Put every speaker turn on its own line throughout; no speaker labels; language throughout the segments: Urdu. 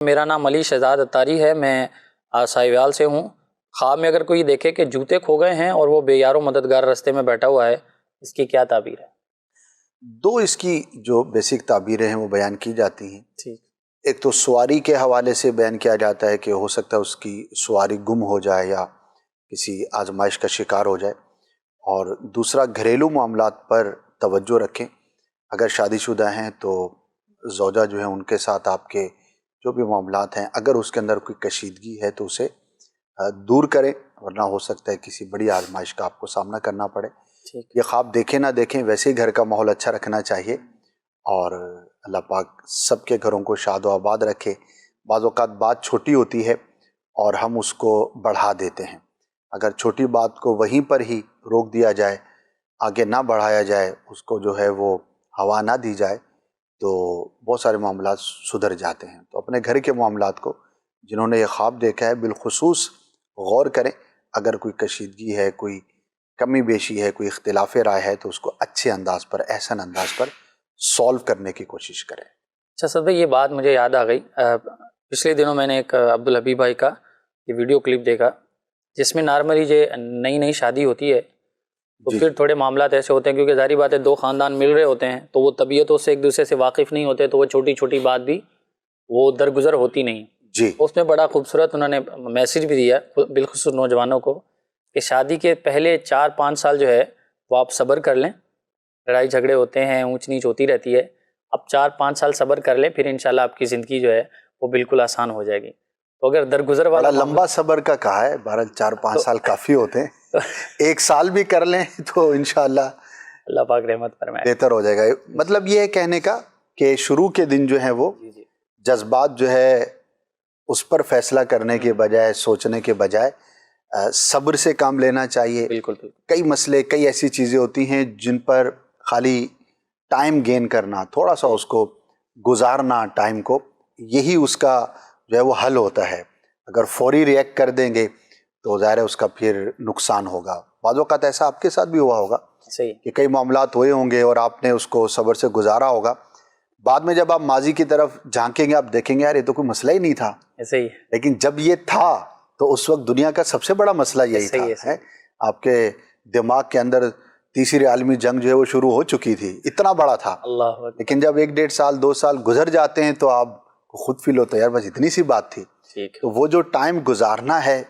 میرا نام علی شہزاد اتاری ہے، میں ساہیوال سے ہوں۔ خواب میں اگر کوئی دیکھے کہ جوتے کھو گئے ہیں اور وہ بے یار و مددگار رستے میں بیٹھا ہوا ہے، اس کی کیا تعبیر ہے؟
دو اس کی جو بیسک تعبیریں ہیں وہ بیان کی جاتی ہیں۔
ٹھیک۔
ایک تو سواری کے حوالے سے بیان کیا جاتا ہے کہ ہو سکتا ہے اس کی سواری گم ہو جائے یا کسی آزمائش کا شکار ہو جائے، اور دوسرا گھریلو معاملات پر توجہ رکھیں۔ اگر شادی شدہ ہیں تو زوجہ جو ہیں ان کے ساتھ آپ کے جو بھی معاملات ہیں، اگر اس کے اندر کوئی کشیدگی ہے تو اسے دور کریں، ورنہ ہو سکتا ہے کسی بڑی آزمائش کا آپ کو سامنا کرنا پڑے۔ یہ خواب دیکھیں نہ دیکھیں، ویسے ہی گھر کا ماحول اچھا رکھنا چاہیے، اور اللہ پاک سب کے گھروں کو شاد و آباد رکھے۔ بعض اوقات بات چھوٹی ہوتی ہے اور ہم اس کو بڑھا دیتے ہیں، اگر چھوٹی بات کو وہیں پر ہی روک دیا جائے، آگے نہ بڑھایا جائے، اس کو جو ہے وہ ہوا نہ دی جائے، تو بہت سارے معاملات سدھر جاتے ہیں۔ تو اپنے گھر کے معاملات کو جنہوں نے یہ خواب دیکھا ہے بالخصوص غور کریں، اگر کوئی کشیدگی ہے، کوئی کمی بیشی ہے، کوئی اختلاف رائے ہے، تو اس کو اچھے انداز پر، احسن انداز پر سولو کرنے کی کوشش کریں۔
اچھا سر بھائی، یہ بات مجھے یاد آ گئی، پچھلے دنوں میں نے ایک عبدالحبیب بھائی کا یہ ویڈیو کلپ دیکھا، جس میں نارملی جو نئی نئی شادی ہوتی ہے تو پھر تھوڑے معاملات ایسے ہوتے ہیں، کیونکہ ظاہری بات ہے دو خاندان مل رہے ہوتے ہیں تو وہ طبیعتوں سے ایک دوسرے سے واقف نہیں ہوتے، تو وہ چھوٹی چھوٹی بات بھی وہ درگزر ہوتی نہیں
جی،
اس میں بڑا خوبصورت انہوں نے میسج بھی دیا بالخصوص نوجوانوں کو کہ شادی کے پہلے 4-5 سال جو ہے وہ آپ صبر کر لیں، لڑائی جھگڑے ہوتے ہیں، اونچ نیچ ہوتی رہتی ہے، اب 4-5 سال صبر کر لیں، پھر انشاءاللہ آپ کی زندگی جو ہے وہ بالکل آسان ہو جائے گی۔ تو اگر درگزر والا
بڑا لمبا صبر کا کہا ہے، 4-5 سال کافی ہوتے ہیں، 1 سال بھی کر لیں تو انشاءاللہ
اللہ پاک رحمت فرمائے،
بہتر ہو جائے گا۔ مطلب یہ ہے کہنے کا کہ شروع کے دن جو ہیں وہ جذبات جو ہے اس پر فیصلہ کرنے کے بجائے، سوچنے کے بجائے صبر سے کام لینا چاہیے۔
بالکل
کئی مسئلے، کئی ایسی چیزیں ہوتی ہیں جن پر خالی ٹائم گین کرنا، تھوڑا سا اس کو گزارنا ٹائم کو، یہی اس کا جو ہے وہ حل ہوتا ہے۔ اگر فوری ریئیکٹ کر دیں گے تو ظاہر ہے اس کا پھر نقصان ہوگا۔ بعض اوقات ایسا آپ کے ساتھ بھی ہوا ہوگا کہ کئی معاملات ہوئے ہوں گے اور آپ نے اس کو صبر سے گزارا ہوگا، بعد میں جب آپ ماضی کی طرف جھانکیں گے آپ دیکھیں گے یار یہ تو کوئی مسئلہ ہی نہیں تھا،
ایسے ہی،
لیکن جب یہ تھا تو اس وقت دنیا کا سب سے بڑا مسئلہ یہی تھا۔ آپ کے دماغ کے اندر تیسری عالمی جنگ جو ہے وہ شروع ہو چکی تھی، اتنا بڑا تھا، لیکن جب 1-1.5 سال 2 سال گزر جاتے ہیں تو آپ کو خود فیل ہوتا ہے یار بس اتنی سی بات تھی۔ تو وہ جو ٹائم گزارنا ہے،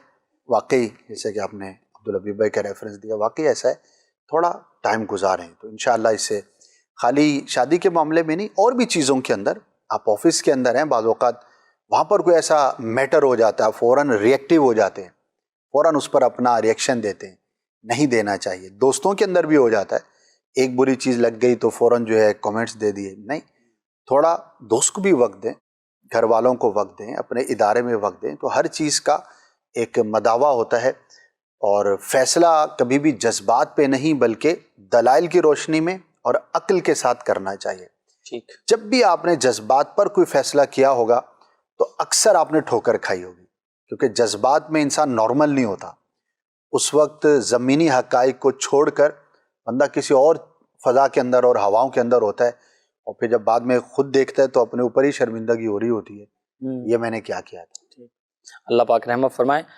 واقعی جیسے کہ آپ نے عبدالحبیب بھائی کا ریفرنس دیا، واقعی ایسا ہے، تھوڑا ٹائم گزاریں تو انشاءاللہ اس سے خالی شادی کے معاملے میں نہیں، اور بھی چیزوں کے اندر، آپ آفس کے اندر ہیں، بعض اوقات وہاں پر کوئی ایسا میٹر ہو جاتا ہے، فوراً ریئیکٹیو ہو جاتے ہیں، فوراً اس پر اپنا ریئیکشن دیتے ہیں، نہیں دینا چاہیے۔ دوستوں کے اندر بھی ہو جاتا ہے، ایک بری چیز لگ گئی تو فوراً جو ہے کامنٹس دے دیے، نہیں، تھوڑا دوست کو بھی وقت دیں، گھر والوں کو وقت دیں، اپنے ادارے میں وقت دیں، تو ہر چیز کا ایک مداوع ہوتا ہے، اور فیصلہ کبھی بھی جذبات پہ نہیں بلکہ دلائل کی روشنی میں اور عقل کے ساتھ کرنا چاہیے۔ جب بھی آپ نے جذبات پر کوئی فیصلہ کیا ہوگا تو اکثر آپ نے ٹھوکر کھائی ہوگی، کیونکہ جذبات میں انسان نارمل نہیں ہوتا، اس وقت زمینی حقائق کو چھوڑ کر بندہ کسی اور فضا کے اندر اور ہواؤں کے اندر ہوتا ہے، اور پھر جب بعد میں خود دیکھتا ہے تو اپنے اوپر ہی شرمندگی ہو رہی ہوتی ہے، یہ میں نے کیا کیا تھا۔
اللہ پاک رحمت فرمائے۔